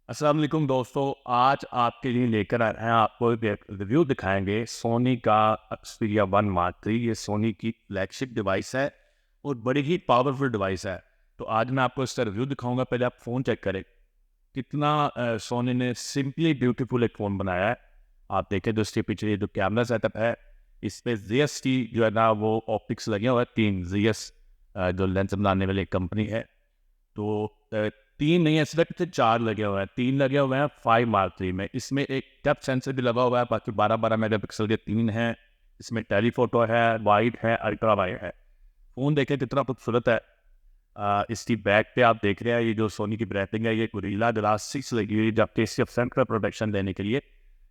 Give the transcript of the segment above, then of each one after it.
अस्सलाम वालेकुम दोस्तों। आज आपके लिए लेकर आए हैं, आपको एक रिव्यू दिखाएंगे सोनी का Xperia 1 Mark 3। ये सोनी की फ्लैगशिप डिवाइस है और बड़ी ही पावरफुल डिवाइस है। तो आज मैं आपको इसका रिव्यू दिखाऊंगा। पहले आप फ़ोन चेक करें कितना सोनी ने सिंपली ब्यूटीफुल एक फ़ोन बनाया है। आप देखें तो इसके पीछे ये जो कैमरा सेटअप है, इसमें ZS की जो है ना वो ऑप्टिक्स लगे हुए हैं। 3 ZS जो लेंस बनाने वाली कंपनी है। तो अ, 3 नहीं है, सिर्फ 4 लगे हुए हैं। 3 लगे हुए हैं 5 Mark 3 में। इसमें एक डेप्थ सेंसर भी लगा हुआ है। बाकी 12-12 मेगापिक्सल के 3 हैं। इसमें टेलीफोटो है, वाइड है, अल्ट्रा वाइड है। फ़ोन देखें कितना खूबसूरत है। इसकी बैक पे आप देख रहे हैं ये जो सोनी की ब्रांडिंग है, ये गोरिल्ला ग्लास 6 लगी हुई है, जबकि इसके फ्रंट पर प्रोटेक्शन देने के लिए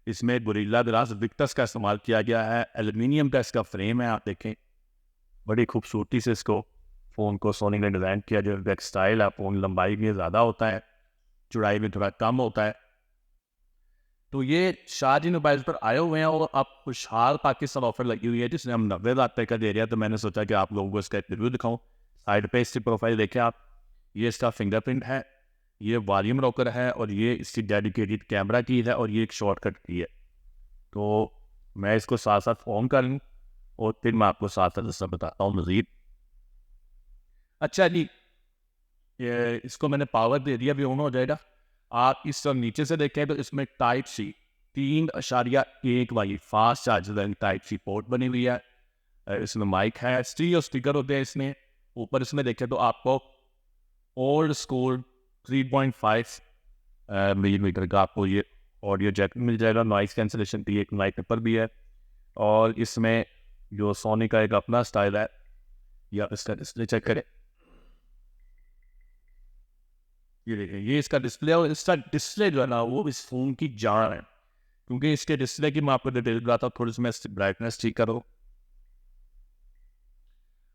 इसमें गोरिल्ला ग्लास विक्टस का इस्तेमाल किया गया है। एल्यूमिनियम का इसका फ्रेम है। आप देखें बड़ी खूबसूरती से इसको फ़ोन को सोनी ने डिज़ाइन किया। जो बैक स्टाइल है, फ़ोन लंबाई में ज़्यादा होता है, चौड़ाई में थोड़ा कम होता है। तो ये शाहजी मोबाइल पर आए हुए हैं और अब खुशहाल पाकिस्तान ऑफर लगी हुई है जिसमें हम 90,000 का दे रहे हैं। तो मैंने सोचा कि आप लोगों को इसका एक रिव्यू दिखाऊं। साइड पे इसकी प्रोफाइल देखें आप, ये इसका फिंगरप्रिंट है, ये वॉल्यूम रॉकर है और ये इसकी डेडिकेटेड कैमरा की है और ये एक शॉर्टकट की है। तो मैं इसको साथ साथ ऑन कर लूँ और फिर मैं आपको साथ साथ इसका बताता हूँ मज़ीद। अच्छा जी, ये इसको मैंने पावर दे दिया, अभी ऑन हो जाएगा। आप इस तरफ नीचे से देखें तो इसमें टाइप सी 3.1 वाली fast charger type C port बनी हुई है। इसमें माइक है, स्टीरियो स्पीकर होते हैं इसमें। ऊपर इसमें देखें तो आपको ओल्ड स्कूल 3.5 मिलीमीटर का आपको ये ऑडियो जैक मिल जाएगा। नॉइस कैंसलेशन की एक माइक पर भी है। और इसमें जो सोनी का एक अपना स्टाइल है, या इसका डिस्प्ले चेक करें। ये देखिए, ये इसका डिस्प्ले और इसका डिस्प्ले जो है ना वो इस फ़ोन की जान है। क्योंकि इसके डिस्प्ले की मैं आपको डिटेल बताता हूँ। थोड़ी सी मैं इसकी ब्राइटनेस ठीक करो।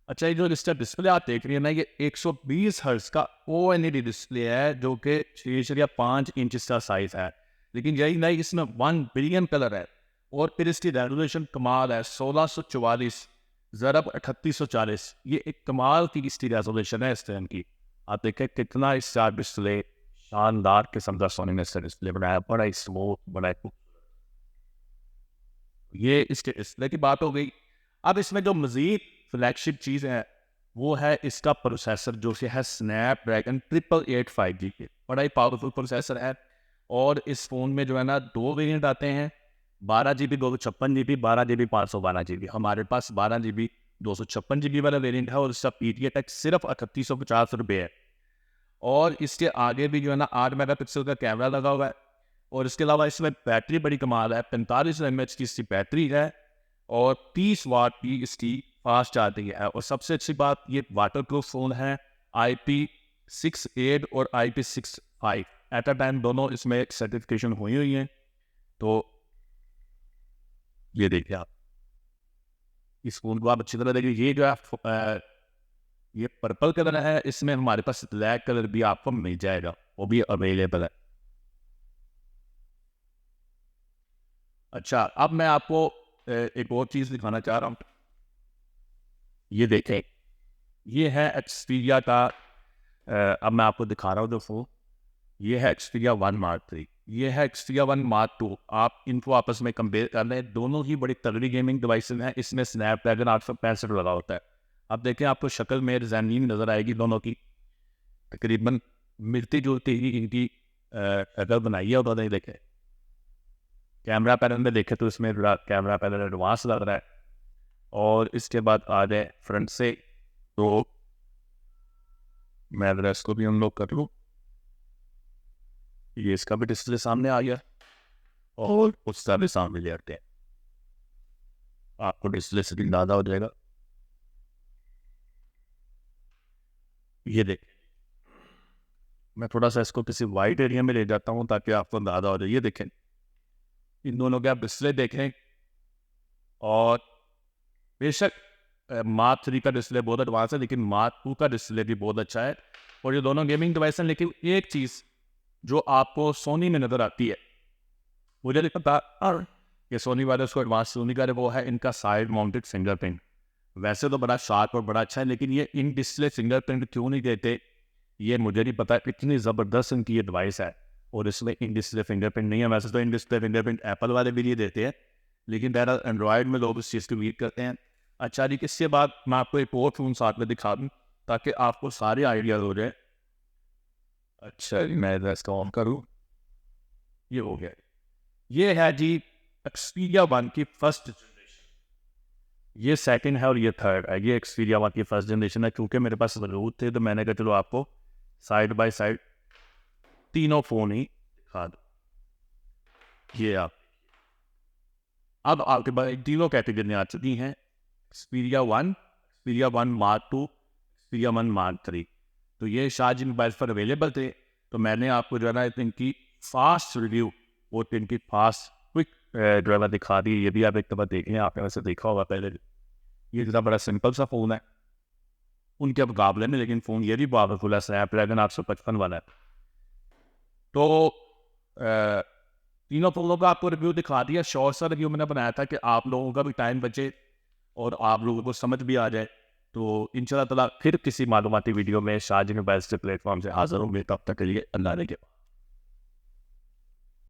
अच्छा, ये जो इसका डिस्प्ले आप देख रही है ना, ये 120 हर्ट्ज का OLED डिस्प्ले है जो कि 6.5 इंच का साइज है। लेकिन यही नहीं, इसमें 1 बिलियन कलर है। और फिर इसकी रेजोल्यूशन कमाल है, 1644 ज़रब 3840। ये एक कमाल की इसकी रेजोल्यूशन है इस टाइम की। आप देखें कितना इसका डिस्प्ले शानदार किस्म का सोनी ने इसका डिस्प्ले बनाया, बड़ा ही स्मूथ, बड़ा ही। ये इसके डिस्प्ले की बात हो गई। अब इसमें जो मज़ीद फ्लैगशिप चीज़ है वो है इसका प्रोसेसर, जो कि है स्नैपड्रैगन 888 5G के। बड़ा ही पावरफुल प्रोसेसर है। और इस फ़ोन में जो है ना 2 वेरिएंट आते हैं, 12 GB 256 GB, 12 GB 512 GB। हमारे पास 12 GB 256 GB वाला वेरिएंट है और इसका PTA टैक्स सिर्फ 3850 रुपये है। और इसके आगे भी जो है ना 8 मेगापिक्सल का कैमरा लगा हुआ है। और इसके अलावा इसमें बैटरी बड़ी कमाल है, 45 mAh की इसकी बैटरी है और 30 वाट की इसकी फास्ट चार्जिंग है। और सबसे अच्छी बात, ये वाटर प्रूफ फ़ोन है। IP68 और IP65 एट अ टाइम दोनों इसमें सर्टिफिकेशन हुई हुई हैं। तो ये देखिए आप, इस फ़ोन को आप अच्छी तरह देखिए। ये जो है ये पर्पल कलर है, इसमें हमारे पास ब्लैक कलर भी आपको मिल जाएगा, वो भी अवेलेबल है। अच्छा, अब मैं आपको एक और चीज़ दिखाना चाह रहा हूँ। ये देखें, ये है Xperia का अब मैं आपको दिखा रहा हूँ जो फ़ोन। ये है Xperia 1 Mark 3, ये है Xperia 1 Mark 2। आप इनको आपस में कंपेयर कर लें, दोनों ही बड़ी तगड़ी गेमिंग डिवाइसेस हैं। इसमें स्नैपड्रैगन 865 लगा होता है। अब देखें, आपको शक्ल में डिजाइनिंग नज़र आएगी दोनों की तकरीबन मिलती जुलती ही इनकी शक्ल बनाई है उन्होंने। देखें कैमरा पैनल में देखें तो इसमें कैमरा पैनल एडवांस लग रहा है। और इसके बाद आ जाए फ्रंट से, तो मैं अगर इसको भी अनलॉक कर लूँ, ये इसका भी डिस्प्ले सामने आ गया और उसका भी सामने ले आते हैं। आपको डिस्प्ले से भी अंदाजा हो जाएगा। ये देख, मैं थोड़ा सा इसको किसी वाइट एरिया में ले जाता हूँ ताकि आपको अंदाजा हो जाए। ये देखें, इन दोनों के आप डिस्प्ले देखें। और बेशक मार्क 3 का डिस्प्ले बहुत एडवांस है, लेकिन मार्क 2 का डिस्प्ले भी बहुत अच्छा है। और ये दोनों गेमिंग डिवाइस हैं। लेकिन एक चीज़ जो आपको सोनी में नज़र आती है, मुझे नहीं पता और ये सोनी वाले उसको एडवांस सोनी का वो है इनका साइड माउंटेड फिंगरप्रिंट। वैसे तो बड़ा शार्प और बड़ा अच्छा है, लेकिन ये इन डिस्प्ले फिंगरप्रिंट क्यों नहीं देते, ये मुझे नहीं पता। इतनी ज़बरदस्त इनकी ये डिवाइस है और इसमें इन डिस्प्ले फिंगरप्रिंट नहीं है। वैसे तो इन डिस्प्ले फिंगरप्रिंट एप्पल वाले भी नहीं देते हैं, लेकिन बहरहाल एंड्रॉयड में लोग इस चीज़ की उम्मीद करते हैं। अच्छा जी, इसके बाद मैं आपको एक और फ़ोन साथ में दिखा दूँ ताकि आपको सारे आइडियाज़ हो जाए। अच्छा जी, मैं इसका ऑन करूँ, ये हो गया। ये है जी एक्सपीरिया 1 की फर्स्ट जनरेशन, ये सेकंड है और ये थर्ड है। ये एक्सपीरिया 1 की फर्स्ट जनरेशन है। क्योंकि मेरे पास मौजूद थे तो मैंने कहा चलो आपको साइड बाय साइड तीनों फ़ोन ही दिखा दो। ये आप अब आपके पास तीनों कैटेगरी आ चुकी हैं, Xperia 1, Xperia 1 mark 2, Xperia 1 mark 3। तो ये शायद जिन मोबाइल पर अवेलेबल थे, तो मैंने आपको जो है ना इनकी फास्ट रिव्यू और इनकी फास्ट क्विक जो है ना दिखा दी। ये भी आप एक दफ़ा देख लें, आपने वैसे देखा होगा पहले। ये इतना बड़ा सिंपल सा फ़ोन है उनके मुकाबले में, लेकिन फ़ोन ये भी पावरफुल है, स्नैपड्रैगन 855 वाला है। तो तीनों फ़ोनों का आपको रिव्यू दिखा दिया। शॉर्ट सा रिव्यू मैंने बनाया था कि आप लोगों का भी टाइम बचे और आप लोगों को समझ भी आ जाए। तो इंशाल्लाह ताला फिर किसी मालूमाती वीडियो में शाहजी मोबाइल्स के प्लेटफॉर्म से हाज़िर होंगे। तब तक के लिए अल्लाह ने के